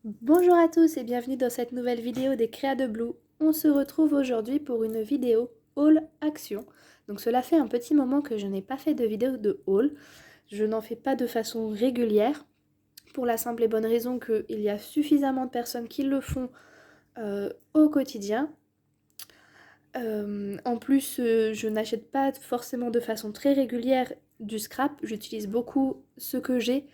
Bonjour à tous et bienvenue dans cette nouvelle vidéo des Créas de Blue. On se retrouve aujourd'hui pour une vidéo haul action. Donc cela fait un petit moment que je n'ai pas fait de vidéo de haul. Je n'en fais pas de façon régulière pour la simple et bonne raison qu'il y a suffisamment de personnes qui le font au quotidien. En plus, je n'achète pas forcément de façon très régulière du scrap. J'utilise beaucoup ce que j'ai.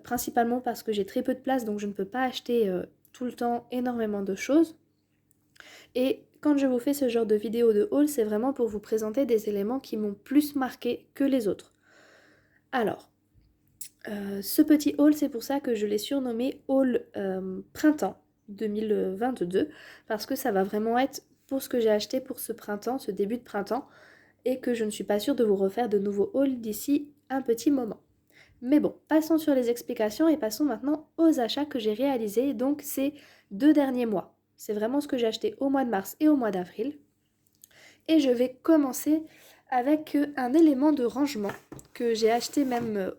Principalement parce que j'ai très peu de place, donc je ne peux pas acheter tout le temps énormément de choses. Et quand je vous fais ce genre de vidéo de haul, c'est vraiment pour vous présenter des éléments qui m'ont plus marqué que les autres. Alors, ce petit haul, c'est pour ça que je l'ai surnommé haul printemps 2022, parce que ça va vraiment être pour ce que j'ai acheté pour ce printemps, ce début de printemps, et que je ne suis pas sûre de vous refaire de nouveaux hauls d'ici un petit moment. Mais bon, passons sur les explications et passons maintenant aux achats que j'ai réalisés, donc ces 2 derniers mois. C'est vraiment ce que j'ai acheté au mois de mars et au mois d'avril. Et je vais commencer avec un élément de rangement que j'ai acheté même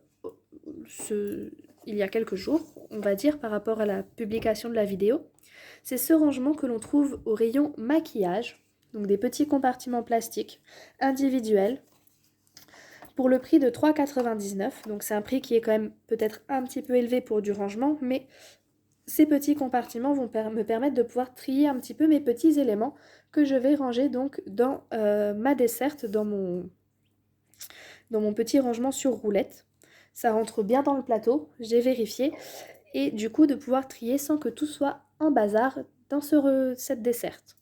il y a quelques jours, on va dire, par rapport à la publication de la vidéo. C'est ce rangement que l'on trouve au rayon maquillage, donc des petits compartiments plastiques individuels pour le prix de 3,99 €. Donc c'est un prix qui est quand même peut-être un petit peu élevé pour du rangement, mais ces petits compartiments vont me permettre de pouvoir trier un petit peu mes petits éléments que je vais ranger donc dans ma desserte, dans mon petit rangement sur roulette. Ça rentre bien dans le plateau, j'ai vérifié, et du coup de pouvoir trier sans que tout soit en bazar dans cette desserte.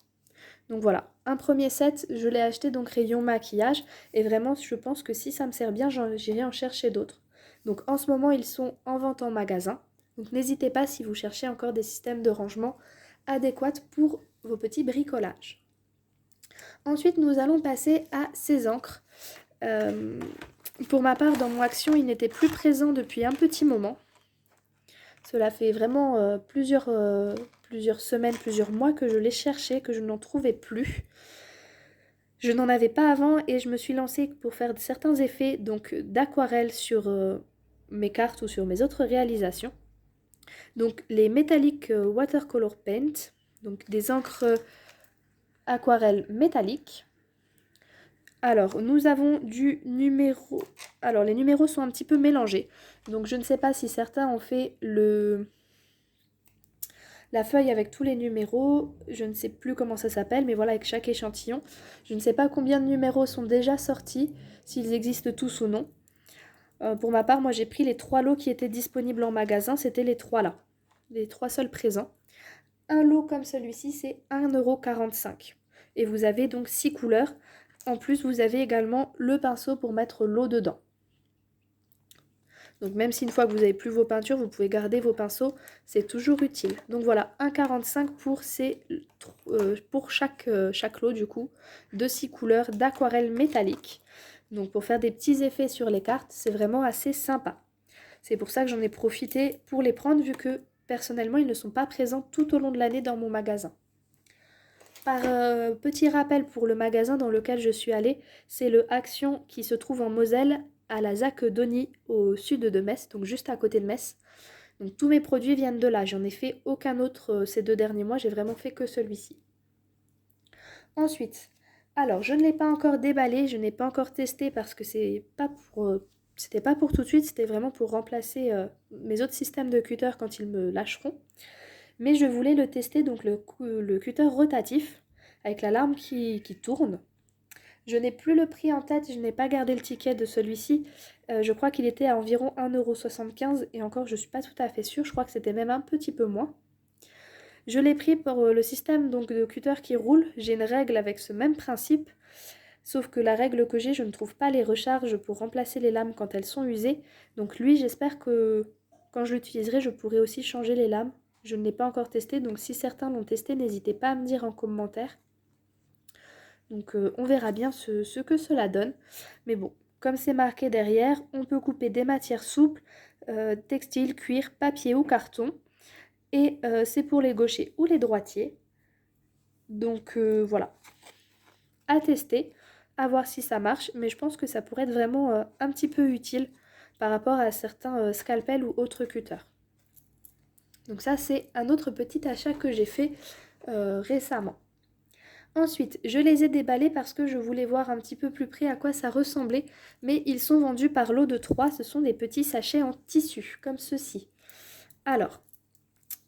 Donc voilà, un premier set, je l'ai acheté donc rayon maquillage, et vraiment je pense que si ça me sert bien, j'irai en chercher d'autres. Donc en ce moment ils sont en vente en magasin, donc n'hésitez pas si vous cherchez encore des systèmes de rangement adéquats pour vos petits bricolages. Ensuite nous allons passer à ces encres. Euh, pour ma part dans mon action il n'était plus présent depuis un petit moment. Cela fait vraiment plusieurs semaines, plusieurs mois que je l'ai cherché, que je n'en trouvais plus. Je n'en avais pas avant et je me suis lancée pour faire certains effets donc d'aquarelle sur mes cartes ou sur mes autres réalisations. Donc les Metallic Watercolor Paint, donc des encres aquarelles métalliques. Alors nous avons du numéro... Alors les numéros sont un petit peu mélangés, donc je ne sais pas si certains ont fait la feuille avec tous les numéros, je ne sais plus comment ça s'appelle, mais voilà, avec chaque échantillon. Je ne sais pas combien de numéros sont déjà sortis, s'ils existent tous ou non. Pour ma part, moi j'ai pris les 3 lots qui étaient disponibles en magasin, c'était les 3 là, les 3 seuls présents. Un lot comme celui-ci, c'est 1,45 €. Et vous avez donc 6 couleurs. En plus, vous avez également le pinceau pour mettre l'eau dedans. Donc même si une fois que vous n'avez plus vos peintures, vous pouvez garder vos pinceaux, c'est toujours utile. Donc voilà, 1,45 € pour chaque lot du coup, de 6 couleurs d'aquarelle métallique. Donc pour faire des petits effets sur les cartes, c'est vraiment assez sympa. C'est pour ça que j'en ai profité pour les prendre vu que personnellement ils ne sont pas présents tout au long de l'année dans mon magasin. Par petit rappel pour le magasin dans lequel je suis allée, c'est le Action qui se trouve en Moselle à la ZAC d'Ony au sud de Metz, donc juste à côté de Metz. Donc tous mes produits viennent de là, j'en ai fait aucun autre ces 2 derniers mois, j'ai vraiment fait que celui-ci. Ensuite, alors je ne l'ai pas encore déballé, je n'ai pas encore testé parce que c'était pas pour tout de suite, c'était vraiment pour remplacer mes autres systèmes de cutter quand ils me lâcheront. Mais je voulais le tester, donc le cutter rotatif, avec la lame qui tourne. Je n'ai plus le prix en tête, je n'ai pas gardé le ticket de celui-ci. Je crois qu'il était à environ 1,75 € et encore je ne suis pas tout à fait sûre, je crois que c'était même un petit peu moins. Je l'ai pris pour le système donc, de cutter qui roule. J'ai une règle avec ce même principe, sauf que la règle que j'ai, je ne trouve pas les recharges pour remplacer les lames quand elles sont usées. Donc lui, j'espère que quand je l'utiliserai, je pourrai aussi changer les lames. Je ne l'ai pas encore testé, donc si certains l'ont testé, n'hésitez pas à me dire en commentaire. Donc on verra bien ce que cela donne. Mais bon, comme c'est marqué derrière, on peut couper des matières souples, textile, cuir, papier ou carton. Et c'est pour les gauchers ou les droitiers. Donc voilà, à tester, à voir si ça marche. Mais je pense que ça pourrait être vraiment un petit peu utile par rapport à certains scalpels ou autres cutters. Donc ça, c'est un autre petit achat que j'ai fait récemment. Ensuite, je les ai déballés parce que je voulais voir un petit peu plus près à quoi ça ressemblait, mais ils sont vendus par lot de 3. Ce sont des petits sachets en tissu, comme ceci. Alors,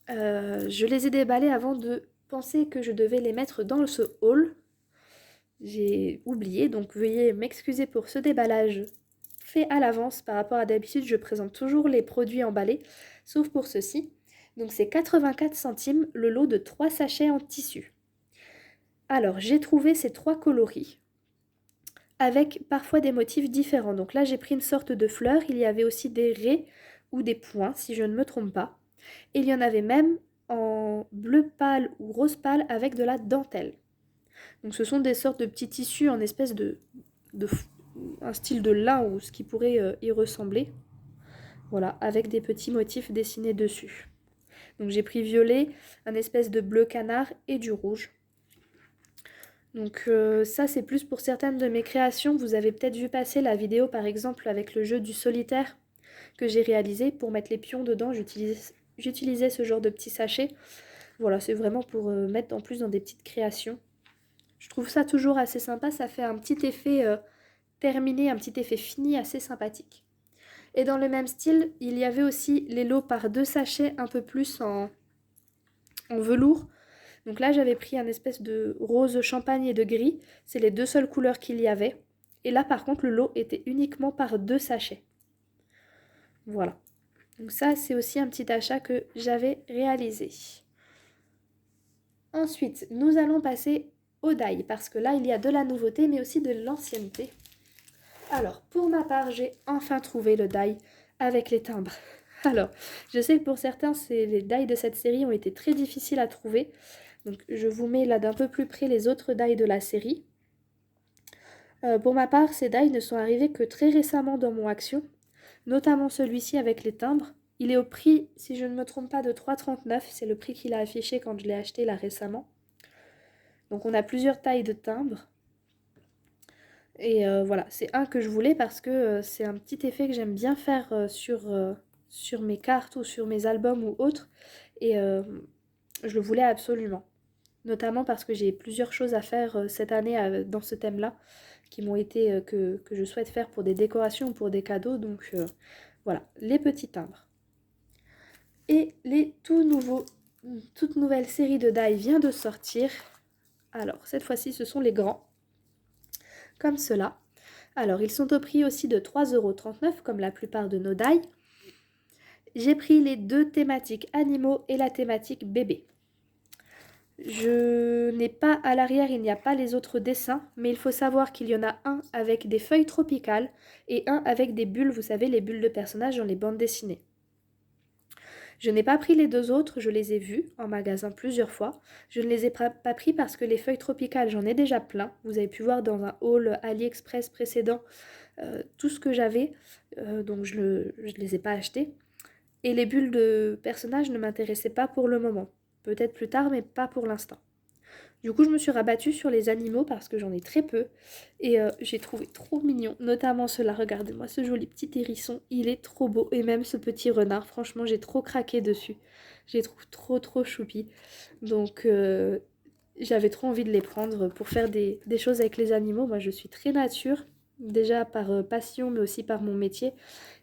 je les ai déballés avant de penser que je devais les mettre dans ce haul. J'ai oublié, donc veuillez m'excuser pour ce déballage fait à l'avance. Par rapport à d'habitude, je présente toujours les produits emballés, sauf pour ceci. Donc c'est 84 centimes le lot de 3 sachets en tissu. Alors, j'ai trouvé ces 3 coloris avec parfois des motifs différents. Donc là, j'ai pris une sorte de fleur. Il y avait aussi des raies ou des points, si je ne me trompe pas. Et il y en avait même en bleu pâle ou rose pâle avec de la dentelle. Donc ce sont des sortes de petits tissus en espèce de un style de lin ou ce qui pourrait y ressembler. Voilà, avec des petits motifs dessinés dessus. Donc j'ai pris violet, un espèce de bleu canard et du rouge. Donc ça c'est plus pour certaines de mes créations. Vous avez peut-être vu passer la vidéo par exemple avec le jeu du solitaire que j'ai réalisé. Pour mettre les pions dedans, j'utilisais ce genre de petits sachets. Voilà, c'est vraiment pour mettre en plus dans des petites créations. Je trouve ça toujours assez sympa, ça fait un petit effet terminé, un petit effet fini assez sympathique. Et dans le même style, il y avait aussi les lots par 2 sachets un peu plus en velours. Donc là, j'avais pris un espèce de rose champagne et de gris. C'est les 2 seules couleurs qu'il y avait. Et là, par contre, le lot était uniquement par 2 sachets. Voilà. Donc ça, c'est aussi un petit achat que j'avais réalisé. Ensuite, nous allons passer au die, parce que là, il y a de la nouveauté, mais aussi de l'ancienneté. Alors, pour ma part, j'ai enfin trouvé le die avec les timbres. Alors, je sais que pour certains, les die de cette série ont été très difficiles à trouver. Donc, je vous mets là d'un peu plus près les autres die de la série. Pour ma part, ces die ne sont arrivés que très récemment dans mon action, notamment celui-ci avec les timbres. Il est au prix, si je ne me trompe pas, de 3,39 €. C'est le prix qu'il a affiché quand je l'ai acheté là récemment. Donc, on a plusieurs tailles de timbres. Et voilà, c'est un que je voulais parce que c'est un petit effet que j'aime bien faire sur mes cartes ou sur mes albums ou autres. Et je le voulais absolument. Notamment parce que j'ai plusieurs choses à faire cette année dans ce thème-là qui m'ont été que je souhaite faire pour des décorations ou pour des cadeaux. Donc voilà, les petits timbres. Et les toute nouvelle série de die vient de sortir. Alors, cette fois-ci, ce sont les grands. Comme cela. Alors, ils sont au prix aussi de 3,39 € comme la plupart de nos die. J'ai pris les 2 thématiques animaux et la thématique bébé. Je n'ai pas à l'arrière, il n'y a pas les autres dessins, mais il faut savoir qu'il y en a un avec des feuilles tropicales et un avec des bulles, vous savez, les bulles de personnages dans les bandes dessinées. Je n'ai pas pris les 2 autres, je les ai vus en magasin plusieurs fois. Je ne les ai pas pris parce que les feuilles tropicales, j'en ai déjà plein. Vous avez pu voir dans un haul AliExpress précédent tout ce que j'avais, donc je ne les ai pas achetées. Et les bulles de personnages ne m'intéressaient pas pour le moment. Peut-être plus tard, mais pas pour l'instant. Du coup, je me suis rabattue sur les animaux parce que j'en ai très peu. Et j'ai trouvé trop mignon, notamment cela. Regardez-moi ce joli petit hérisson, il est trop beau. Et même ce petit renard, franchement, j'ai trop craqué dessus. Je les trouve trop choupi. Donc, j'avais trop envie de les prendre pour faire des choses avec les animaux. Moi, je suis très nature, déjà par passion, mais aussi par mon métier.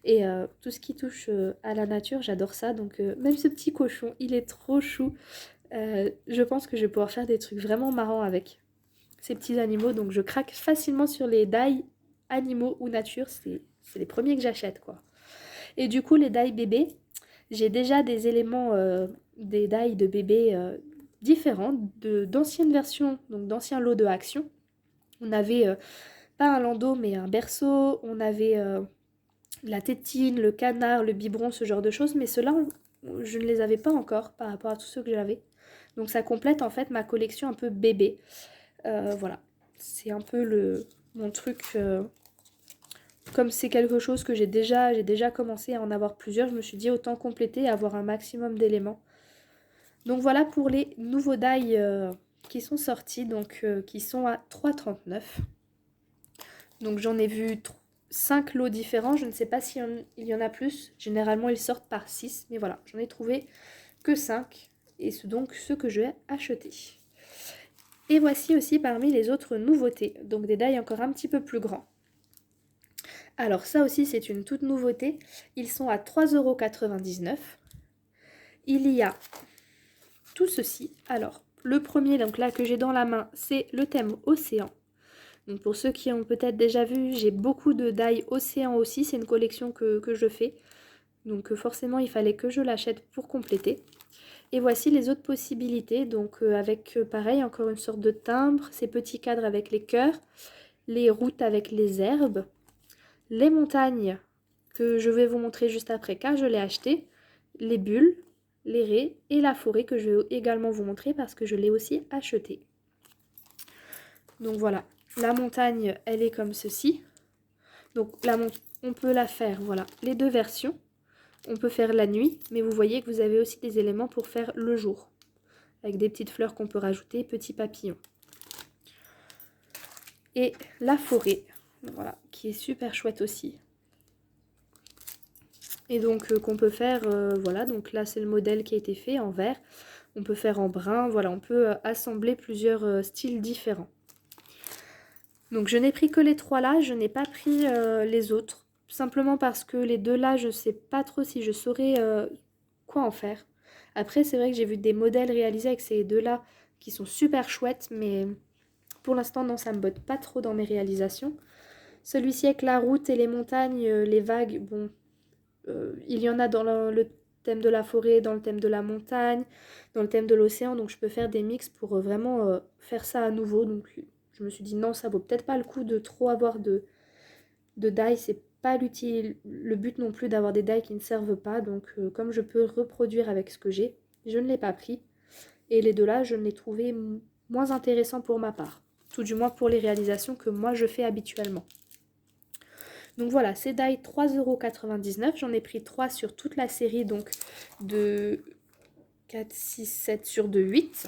Et tout ce qui touche à la nature, j'adore ça. Donc, même ce petit cochon, il est trop chou. Je pense que je vais pouvoir faire des trucs vraiment marrants avec ces petits animaux. Donc je craque facilement sur les die animaux ou nature. C'est les premiers que j'achète, quoi. Et du coup, les die bébés, j'ai déjà des éléments, des die de bébés différents, d'anciennes versions, donc d'anciens lots de action. On avait pas un landau, mais un berceau. On avait la tétine, le canard, le biberon, ce genre de choses. Mais ceux-là, je ne les avais pas encore par rapport à tous ceux que j'avais. Donc ça complète en fait ma collection un peu bébé. Voilà, c'est un peu mon truc. Comme c'est quelque chose que j'ai déjà commencé à en avoir plusieurs, je me suis dit autant compléter et avoir un maximum d'éléments. Donc voilà pour les nouveaux die qui sont sortis, donc qui sont à 3,39 €. Donc j'en ai vu 5 lots différents, je ne sais pas s'il y en a plus. Généralement ils sortent par 6, mais voilà, j'en ai trouvé que 5 et c'est donc ce que je vais acheter. Et voici aussi parmi les autres nouveautés, donc des die encore un petit peu plus grands. Alors ça aussi c'est une toute nouveauté, ils sont à 3,99 €. Il y a tout ceci. Alors le premier donc là que j'ai dans la main, c'est le thème océan. Donc pour ceux qui ont peut-être déjà vu, j'ai beaucoup de die océan aussi, c'est une collection que je fais. Donc forcément il fallait que je l'achète pour compléter. Et voici les autres possibilités, donc avec pareil encore une sorte de timbre, ces petits cadres avec les cœurs, les routes avec les herbes, les montagnes que je vais vous montrer juste après car je l'ai acheté, les bulles, les raies et la forêt que je vais également vous montrer parce que je l'ai aussi acheté. Donc voilà, la montagne elle est comme ceci. Donc on peut la faire, voilà, les deux versions. On peut faire la nuit, mais vous voyez que vous avez aussi des éléments pour faire le jour. Avec des petites fleurs qu'on peut rajouter, petits papillons. Et la forêt, voilà, qui est super chouette aussi. Et donc qu'on peut faire, voilà, donc là c'est le modèle qui a été fait en vert. On peut faire en brun, voilà, on peut assembler plusieurs styles différents. Donc je n'ai pris que les 3 là, je n'ai pas pris les autres. Simplement parce que les 2 là, je ne sais pas trop si je saurais quoi en faire. Après, c'est vrai que j'ai vu des modèles réalisés avec ces 2 là qui sont super chouettes, mais pour l'instant, non, ça me botte pas trop dans mes réalisations. Celui-ci avec la route et les montagnes, les vagues, bon, il y en a dans le thème de la forêt, dans le thème de la montagne, dans le thème de l'océan, donc je peux faire des mix pour vraiment faire ça à nouveau. Donc je me suis dit non, ça vaut peut-être pas le coup de trop avoir de die, c'est pas l'utile, le but non plus d'avoir des die qui ne servent pas, donc comme je peux reproduire avec ce que j'ai, je ne l'ai pas pris. Et les 2 là, je l'ai trouvé moins intéressant pour ma part, tout du moins pour les réalisations que moi je fais habituellement. Donc voilà, ces die 3,99 €, j'en ai pris 3 sur toute la série, donc de 4, 6, 7 sur de 8.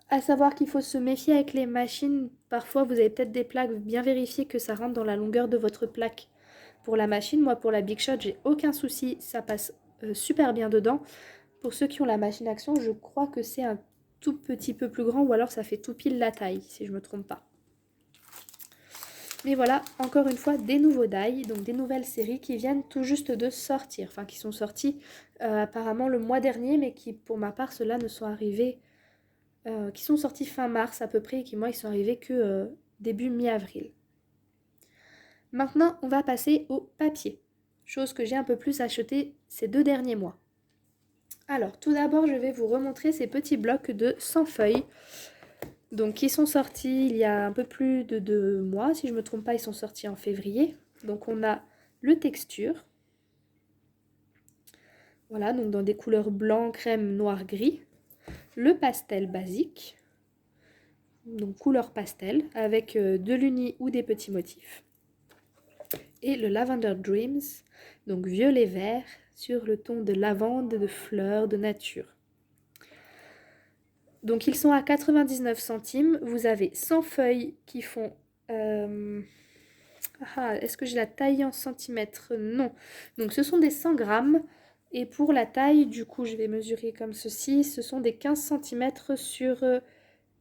À savoir qu'il faut se méfier avec les machines. Parfois, vous avez peut-être des plaques, bien vérifier que ça rentre dans la longueur de votre plaque. Pour la machine, moi pour la Big Shot, j'ai aucun souci, ça passe super bien dedans. Pour ceux qui ont la machine action, je crois que c'est un tout petit peu plus grand ou alors ça fait tout pile la taille, si je ne me trompe pas. Mais voilà, encore une fois, des nouveaux die, donc des nouvelles séries qui viennent tout juste de sortir. Enfin, qui sont sorties apparemment le mois dernier, mais qui, pour ma part, ceux-là ne sont arrivés... qui sont sortis fin mars à peu près, et qui, moi, ils sont arrivés que début mi-avril. Maintenant, on va passer au papier. Chose que j'ai un peu plus acheté ces 2 derniers mois. Alors, tout d'abord, je vais vous remontrer ces petits blocs de 100 feuilles. Donc, qui sont sortis il y a un peu plus de 2 mois. Si je ne me trompe pas, ils sont sortis en février. Donc, on a le texture. Voilà, donc dans des couleurs blanc, crème, noir, gris. Le pastel basique. Donc, couleur pastel, avec de l'uni ou des petits motifs. Et le Lavender Dreams, donc violet vert, sur le ton de lavande, de fleurs, de nature. Donc ils sont à 99 centimes. Vous avez 100 feuilles qui font... est-ce que j'ai la taille en centimètres? Non. Donc ce sont des 100 grammes. Et pour la taille, du coup, je vais mesurer comme ceci. Ce sont des 15 cm sur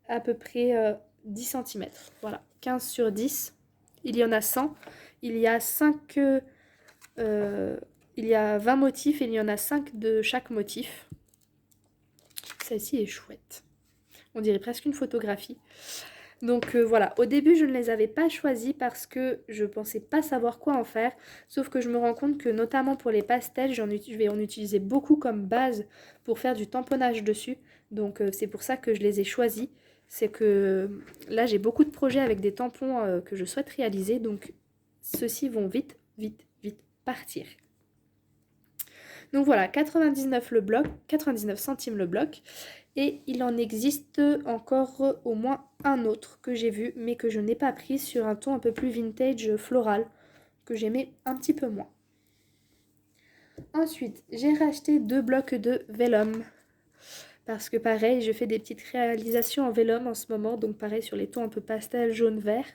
à peu près 10 cm. Voilà, 15 sur 10. Il y en a 100. Il y a 5... il y a 20 motifs et il y en a 5 de chaque motif. Celle-ci est chouette. On dirait presque une photographie. Donc voilà, au début je ne les avais pas choisis parce que je pensais pas savoir quoi en faire. Sauf que je me rends compte que notamment pour les pastels, je vais en utiliser beaucoup comme base pour faire du tamponnage dessus. Donc c'est pour ça que je les ai choisis. C'est que là j'ai beaucoup de projets avec des tampons que je souhaite réaliser. Donc ceux-ci vont vite, vite, vite partir. Donc voilà, 99 le bloc, 99 centimes le bloc. Et il en existe encore au moins un autre que j'ai vu, mais que je n'ai pas pris, sur un ton un peu plus vintage floral, que j'aimais un petit peu moins. Ensuite, j'ai racheté 2 blocs de vellum. Parce que pareil, je fais des petites réalisations en vellum en ce moment, donc pareil sur les tons un peu pastel, jaune, vert.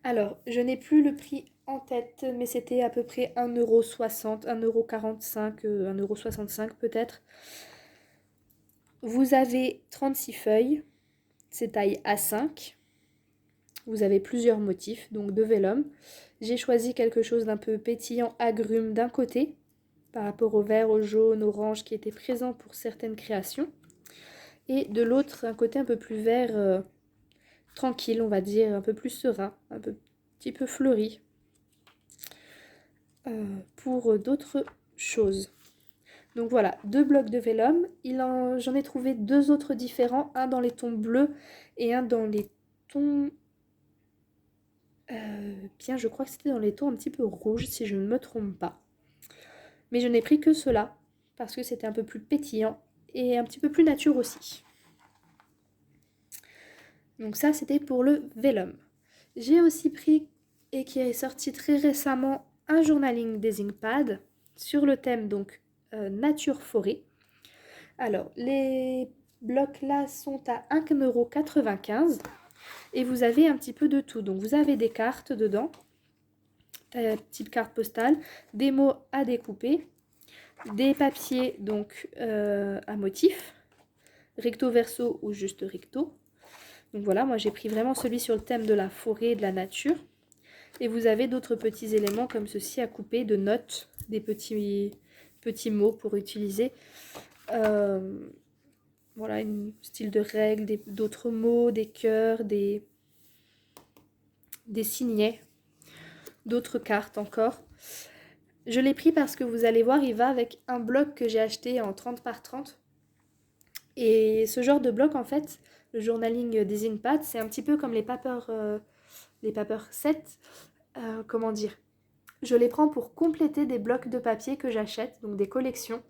Alors, je n'ai plus le prix en tête, mais c'était à peu près 1,60 €, 1,45 €, 1,65 € peut-être. Vous avez 36 feuilles, c'est taille A5. Vous avez plusieurs motifs, donc de vélum. J'ai choisi quelque chose d'un peu pétillant agrumes d'un côté, par rapport au vert, au jaune, orange qui était présent pour certaines créations. Et de l'autre, un côté un peu plus vert, tranquille, on va dire, un peu plus serein, petit peu fleuri, pour d'autres choses. Donc voilà, 2 blocs de vélum. J'en ai trouvé 2 autres différents, un dans les tons bleus et un dans les tons... bien, je crois que c'était dans les tons un petit peu rouges, si je ne me trompe pas. Mais je n'ai pris que cela, parce que c'était un peu plus pétillant et un petit peu plus nature aussi. Donc ça, c'était pour le vélum. J'ai aussi pris, et qui est sorti très récemment, un journaling des Inkpad sur le thème donc nature-forêt. Alors, les blocs là sont à 1,95 € et vous avez un petit peu de tout. Donc vous avez des cartes dedans, petites cartes postales, des mots à découper, des papiers donc à motif, recto verso ou juste recto. Donc voilà, moi j'ai pris vraiment celui sur le thème de la forêt et de la nature. Et vous avez d'autres petits éléments comme ceci à couper, de notes, des petits mots pour utiliser. Voilà, un style de règles, d'autres mots, des cœurs, des signets, d'autres cartes encore. Je l'ai pris parce que vous allez voir, il va avec un bloc que j'ai acheté en 30 par 30. Et ce genre de bloc, en fait, le journaling des Inkpad, c'est un petit peu comme les paper sets. Comment dire? Je les prends pour compléter des blocs de papier que j'achète, donc des collections.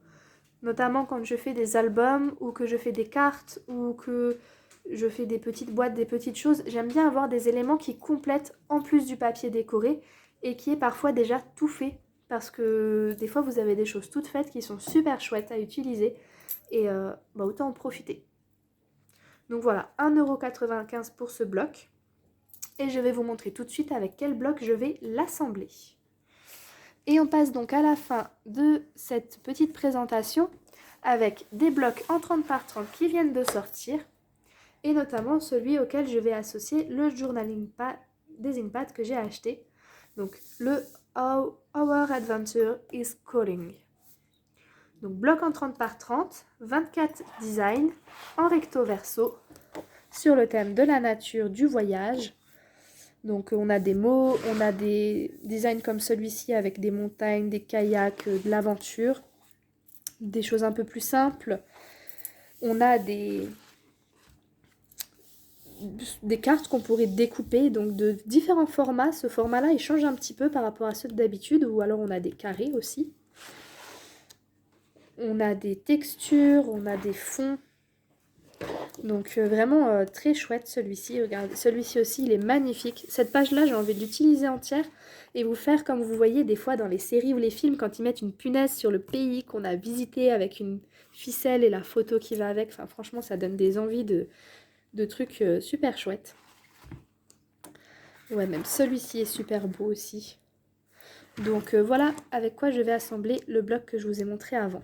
Notamment quand je fais des albums ou que je fais des cartes ou que je fais des petites boîtes, des petites choses. J'aime bien avoir des éléments qui complètent en plus du papier décoré et qui est parfois déjà tout fait. Parce que des fois vous avez des choses toutes faites qui sont super chouettes à utiliser et autant en profiter. Donc voilà, 1,95 € pour ce bloc. Et je vais vous montrer tout de suite avec quel bloc je vais l'assembler. Et on passe donc à la fin de cette petite présentation avec des blocs en 30 par 30 qui viennent de sortir et notamment celui auquel je vais associer le journaling des Inkpad que j'ai acheté. Donc le Our Adventure is Calling. Donc bloc en 30 par 30, 24 designs en recto verso sur le thème de la nature, du voyage. Donc on a des mots, on a des designs comme celui-ci avec des montagnes, des kayaks, de l'aventure, des choses un peu plus simples. On a des cartes qu'on pourrait découper, donc de différents formats. Ce format-là, il change un petit peu par rapport à ceux d'habitude, ou alors on a des carrés aussi. On a des textures, on a des fonds. Donc vraiment très chouette celui-ci. Regardez, celui-ci aussi, il est magnifique. Cette page-là, j'ai envie de l'utiliser entière et vous faire comme vous voyez des fois dans les séries ou les films quand ils mettent une punaise sur le pays qu'on a visité avec une ficelle et la photo qui va avec. Enfin franchement, ça donne des envies de trucs super chouettes. Ouais, même celui-ci est super beau aussi. Donc voilà avec quoi je vais assembler le bloc que je vous ai montré avant.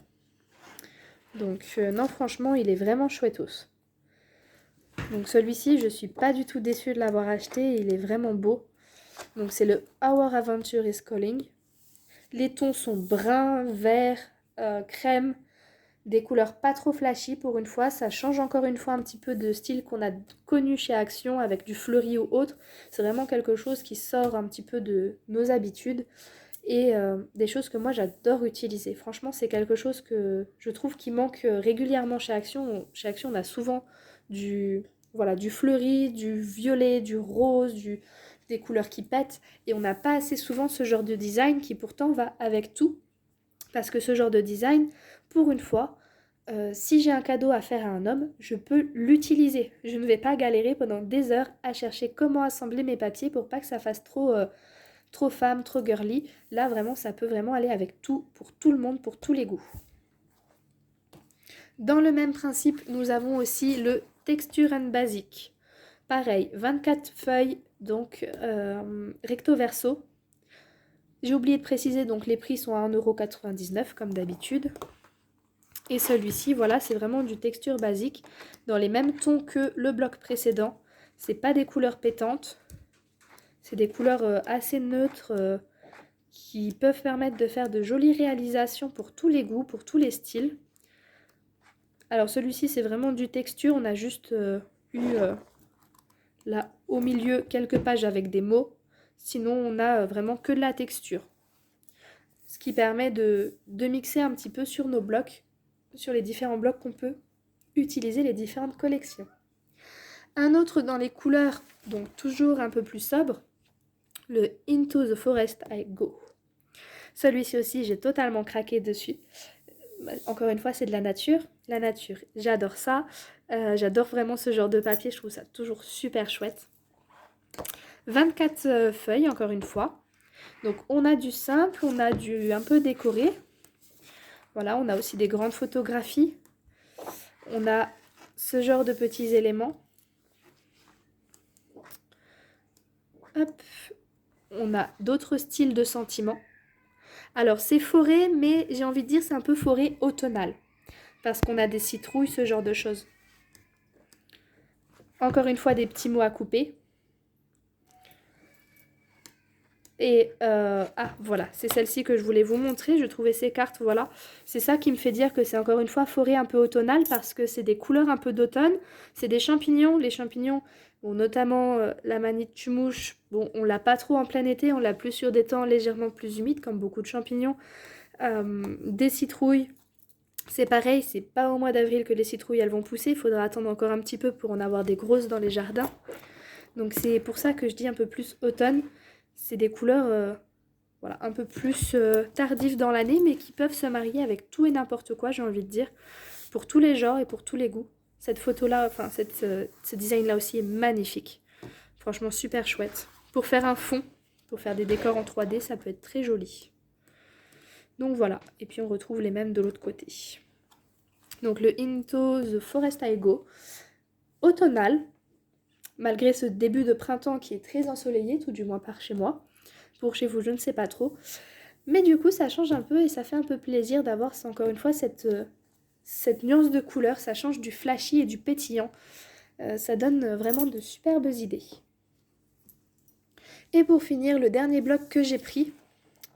Donc non, franchement, il est vraiment chouettos. Donc celui-ci, je suis pas du tout déçue de l'avoir acheté, il est vraiment beau. Donc c'est le Our Adventure is Calling. Les tons sont brun, vert, crème, des couleurs pas trop flashy pour une fois. Ça change encore une fois un petit peu de style qu'on a connu chez Action avec du fleuri ou autre. C'est vraiment quelque chose qui sort un petit peu de nos habitudes et des choses que moi j'adore utiliser. Franchement, c'est quelque chose que je trouve qui manque régulièrement chez Action. Chez Action, on a souvent du fleuri, du violet, du rose, des couleurs qui pètent. Et on n'a pas assez souvent ce genre de design qui pourtant va avec tout. Parce que ce genre de design, pour une fois, si j'ai un cadeau à faire à un homme, je peux l'utiliser. Je ne vais pas galérer pendant des heures à chercher comment assembler mes papiers pour pas que ça fasse trop femme, trop girly. Là, vraiment, ça peut vraiment aller avec tout, pour tout le monde, pour tous les goûts. Dans le même principe, nous avons aussi le Texture and Basic. Pareil, 24 feuilles, donc recto verso. J'ai oublié de préciser, donc les prix sont à 1,99 € comme d'habitude. Et celui-ci, voilà, c'est vraiment du texture basique, dans les mêmes tons que le bloc précédent. C'est pas des couleurs pétantes, c'est des couleurs assez neutres qui peuvent permettre de faire de jolies réalisations pour tous les goûts, pour tous les styles. Alors celui-ci, c'est vraiment du texture, on a juste eu là au milieu quelques pages avec des mots, sinon on a vraiment que de la texture. Ce qui permet de mixer un petit peu sur nos blocs, sur les différents blocs qu'on peut utiliser les différentes collections. Un autre dans les couleurs, donc toujours un peu plus sobre, le Into the Forest I Go. Celui-ci aussi, j'ai totalement craqué dessus. Encore une fois, c'est de la nature. La nature, j'adore ça. J'adore vraiment ce genre de papier, je trouve ça toujours super chouette. 24 feuilles, encore une fois. Donc on a du simple, on a du un peu décoré. Voilà, on a aussi des grandes photographies. On a ce genre de petits éléments. Hop. On a d'autres styles de sentiments. Alors c'est forêt, mais j'ai envie de dire c'est un peu forêt automnale. Parce qu'on a des citrouilles, ce genre de choses. Encore une fois, des petits mots à couper. Et voilà, c'est celle-ci que je voulais vous montrer. Je trouvais ces cartes, voilà. C'est ça qui me fait dire que c'est encore une fois forêt un peu automnale parce que c'est des couleurs un peu d'automne. C'est des champignons. Les champignons, bon, notamment la manite tumouche, bon, on l'a pas trop en plein été, on l'a plus sur des temps légèrement plus humides, comme beaucoup de champignons. Des citrouilles, c'est pareil, c'est pas au mois d'avril que les citrouilles elles vont pousser. Il faudra attendre encore un petit peu pour en avoir des grosses dans les jardins. Donc c'est pour ça que je dis un peu plus automne. C'est des couleurs voilà, un peu plus tardives dans l'année, mais qui peuvent se marier avec tout et n'importe quoi, j'ai envie de dire, pour tous les genres et pour tous les goûts. Cette photo-là, enfin, ce design-là aussi est magnifique. Franchement, super chouette. Pour faire un fond, pour faire des décors en 3D, ça peut être très joli. Donc voilà, et puis on retrouve les mêmes de l'autre côté. Donc le Into the Forest I Go, automnal, malgré ce début de printemps qui est très ensoleillé, tout du moins par chez moi. Pour chez vous, je ne sais pas trop. Mais du coup, ça change un peu et ça fait un peu plaisir d'avoir, encore une fois, cette nuance de couleur. Ça change du flashy et du pétillant. Ça donne vraiment de superbes idées. Et pour finir, le dernier bloc que j'ai pris.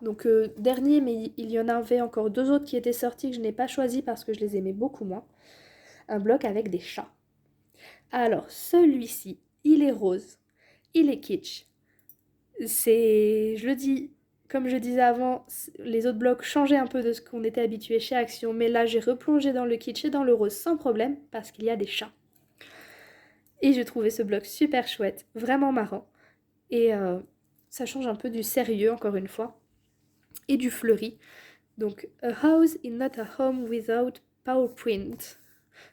Donc dernier, mais il y en avait encore deux autres qui étaient sortis que je n'ai pas choisi parce que je les aimais beaucoup moins. Un bloc avec des chats. Alors, celui-ci, il est rose. Il est kitsch. Je le dis, comme je disais avant, les autres blocs changeaient un peu de ce qu'on était habitué chez Action, mais là j'ai replongé dans le kitsch et dans le rose sans problème parce qu'il y a des chats. Et j'ai trouvé ce bloc super chouette, vraiment marrant. Et ça change un peu du sérieux, encore une fois, et du fleuri. Donc, a house is not a home without paw print.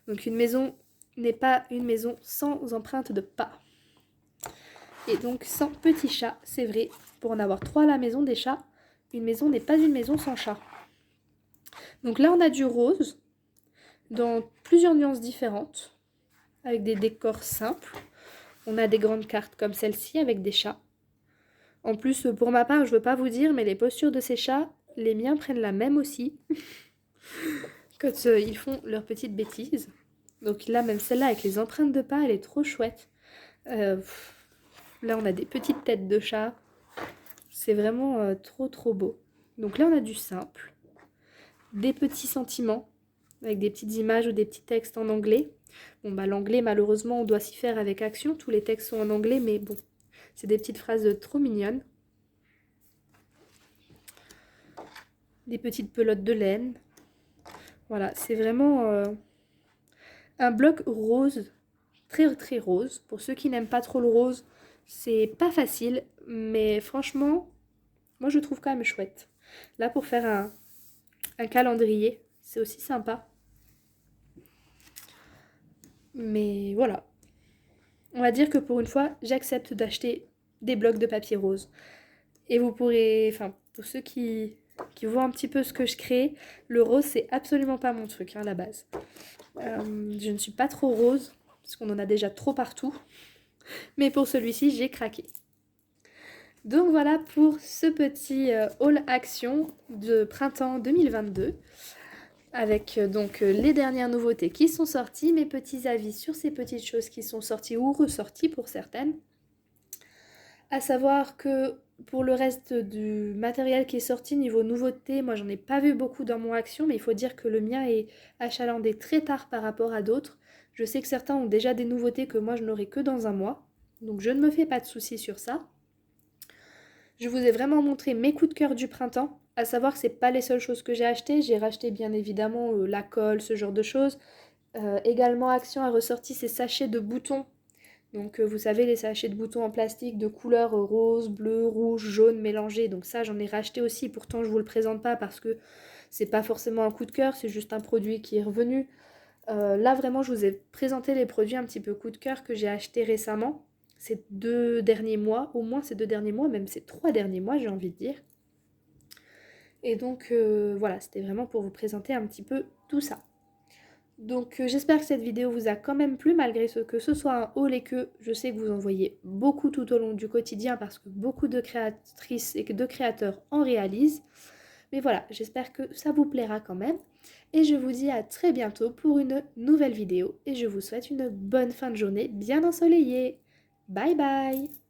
Donc une maison n'est pas une maison sans empreinte de pas. Et donc sans petits chats, c'est vrai, pour en avoir 3 à la maison des chats, une maison n'est pas une maison sans chat. Donc là on a du rose, dans plusieurs nuances différentes, avec des décors simples. On a des grandes cartes comme celle-ci avec des chats. En plus, pour ma part, je veux pas vous dire, mais les postures de ces chats, les miens prennent la même aussi. Quand ils font leurs petites bêtises. Donc là, même celle-là avec les empreintes de pas, elle est trop chouette. Là, on a des petites têtes de chat. C'est vraiment trop trop beau. Donc là, on a du simple, des petits sentiments, avec des petites images ou des petits textes en anglais. Bon, bah l'anglais, malheureusement, on doit s'y faire avec Action. Tous les textes sont en anglais, mais bon, c'est des petites phrases trop mignonnes. Des petites pelotes de laine. Voilà, c'est vraiment un bloc rose, très très rose. Pour ceux qui n'aiment pas trop le rose, c'est pas facile, mais franchement, moi je trouve quand même chouette. Là, pour faire un calendrier, c'est aussi sympa. Mais voilà. On va dire que pour une fois, j'accepte d'acheter des blocs de papier rose. Et vous pourrez, enfin, pour ceux qui voient un petit peu ce que je crée, le rose, c'est absolument pas mon truc, hein, à la base. Je ne suis pas trop rose, parce qu'on en a déjà trop partout. Mais pour celui-ci, j'ai craqué. Donc voilà pour ce petit haul action de printemps 2022 avec donc les dernières nouveautés qui sont sorties, mes petits avis sur ces petites choses qui sont sorties ou ressorties pour certaines. À savoir que pour le reste du matériel qui est sorti niveau nouveauté, moi j'en ai pas vu beaucoup dans mon action, mais il faut dire que le mien est achalandé très tard par rapport à d'autres. Je sais que certains ont déjà des nouveautés que moi je n'aurai que dans un mois, donc je ne me fais pas de soucis sur ça. Je vous ai vraiment montré mes coups de cœur du printemps, à savoir que c'est pas les seules choses que j'ai achetées. J'ai racheté bien évidemment la colle, ce genre de choses. Également Action a ressorti ses sachets de boutons. Donc vous savez les sachets de boutons en plastique de couleurs rose, bleu, rouge, jaune mélangés. Donc ça j'en ai racheté aussi, pourtant je vous le présente pas parce que c'est pas forcément un coup de cœur, c'est juste un produit qui est revenu. Là vraiment je vous ai présenté les produits un petit peu coup de cœur que j'ai achetés récemment. Ces 2 derniers mois, au moins ces 2 derniers mois, même ces 3 derniers mois j'ai envie de dire. Et donc voilà, c'était vraiment pour vous présenter un petit peu tout ça. Donc j'espère que cette vidéo vous a quand même plu malgré ce que ce soit un haul et que je sais que vous en voyez beaucoup tout au long du quotidien parce que beaucoup de créatrices et de créateurs en réalisent. Mais voilà, j'espère que ça vous plaira quand même. Et je vous dis à très bientôt pour une nouvelle vidéo et je vous souhaite une bonne fin de journée bien ensoleillée. Bye bye!